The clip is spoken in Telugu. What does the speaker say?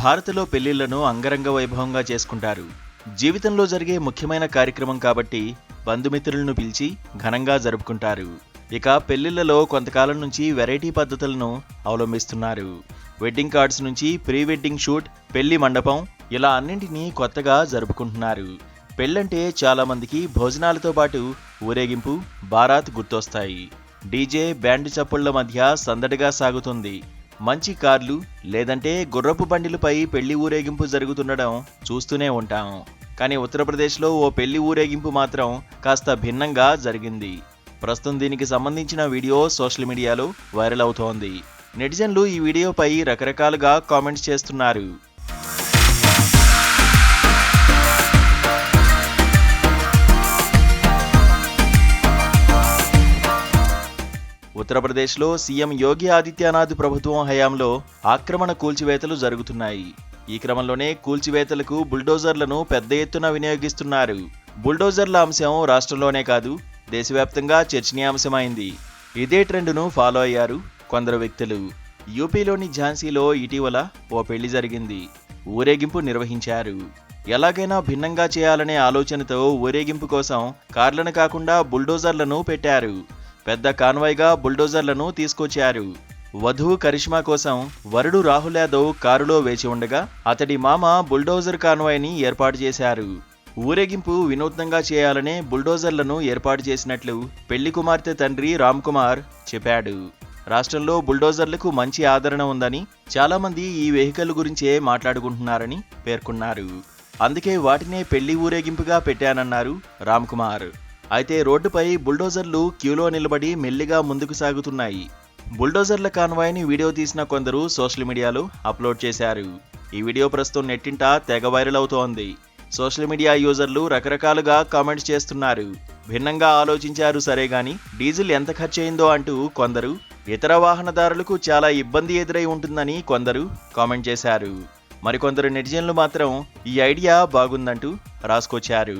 భారత్లో పెళ్లిళ్లను అంగరంగ వైభవంగా చేసుకుంటారు. జీవితంలో జరిగే ముఖ్యమైన కార్యక్రమం కాబట్టి బంధుమిత్రులను పిలిచి ఘనంగా జరుపుకుంటారు. ఇక పెళ్లిళ్లలో కొంతకాలం నుంచి వెరైటీ పద్ధతులను అవలంబిస్తున్నారు. వెడ్డింగ్ కార్డ్స్ నుంచి ప్రీ వెడ్డింగ్ షూట్, పెళ్లి మండపం ఇలా అన్నింటినీ కొత్తగా జరుపుకుంటున్నారు. పెళ్ళంటే చాలా మందికి భోజనాలతో పాటు ఊరేగింపు, బారాత్ గుర్తొస్తాయి. డీజే, బ్యాండ్ చప్పుళ్ల మధ్య సందడిగా సాగుతుంది. మంచి కార్లు లేదంటే గుర్రపు బండిలపై పెళ్లి ఊరేగింపు జరుగుతుండడం చూస్తూనే ఉంటాం. కానీ ఉత్తరప్రదేశ్లో ఓ పెళ్లి ఊరేగింపు మాత్రం కాస్త భిన్నంగా జరిగింది. ప్రస్తుతం దీనికి సంబంధించిన వీడియో సోషల్ మీడియాలో వైరల్ అవుతోంది. నెటిజన్లు ఈ వీడియోపై రకరకాలుగా కామెంట్స్ చేస్తున్నారు. ఉత్తరప్రదేశ్లో సీఎం యోగి ఆదిత్యనాథ్ ప్రభుత్వం హయాంలో ఆక్రమణ కూల్చివేతలు జరుగుతున్నాయి. ఈ క్రమంలోనే కూల్చివేతలకు బుల్డోజర్లను పెద్ద ఎత్తున వినియోగిస్తున్నారు. బుల్డోజర్ల అంశం రాష్ట్రంలోనే కాదు, దేశవ్యాప్తంగా చర్చనీయాంశమైంది. ఇదే ట్రెండ్ను ఫాలో అయ్యారు కొందరు వ్యక్తులు. యూపీలోని ఝాన్సీలో ఇటీవల ఓ పెళ్లి జరిగింది. ఊరేగింపు నిర్వహించారు. ఎలాగైనా భిన్నంగా చేయాలనే ఆలోచనతో ఊరేగింపు కోసం కార్లను కాకుండా బుల్డోజర్లను పెట్టారు. పెద్ద కాన్వాయ్గా బుల్డోజర్లను తీసుకొచ్చారు. వధువు కరిష్మా కోసం వరుడు రాహుల్ యాదవ్ కారులో వేచి ఉండగా అతడి మామ బుల్డోజర్ కాన్వాయ్ని ఏర్పాటు చేశారు. ఊరేగింపు వినూత్నంగా చేయాలనే బుల్డోజర్లను ఏర్పాటు చేసినట్లు పెళ్లి కుమార్తె తండ్రి రామ్ కుమార్ చెప్పాడు. రాష్ట్రంలో బుల్డోజర్లకు మంచి ఆదరణ ఉందని, చాలా మంది ఈ వెహికల్ గురించే మాట్లాడుకుంటున్నారని పేర్కొన్నారు. అందుకే వాటినే పెళ్లి ఊరేగింపుగా పెట్టానన్నారు రామ్ కుమార్. అయితే రోడ్డుపై బుల్డోజర్లు క్యూలో నిలబడి మెల్లిగా ముందుకు సాగుతున్నాయి. బుల్డోజర్ల కాన్వాయ్ని వీడియో తీసిన కొందరు సోషల్ మీడియాలో అప్లోడ్ చేశారు. ఈ వీడియో ప్రస్తుతం నెట్టింట తెగ వైరల్ అవుతోంది. సోషల్ మీడియా యూజర్లు రకరకాలుగా కామెంట్స్ చేస్తున్నారు. భిన్నంగా ఆలోచించారు సరే గాని డీజిల్ ఎంత ఖర్చయిందో అంటూ కొందరు, ఇతర వాహనదారులకు చాలా ఇబ్బంది ఎదురై ఉంటుందని కొందరు కామెంట్ చేశారు. మరికొందరు నెటిజన్లు మాత్రం ఈ ఐడియా బాగుందంటూ రాసుకొచ్చారు.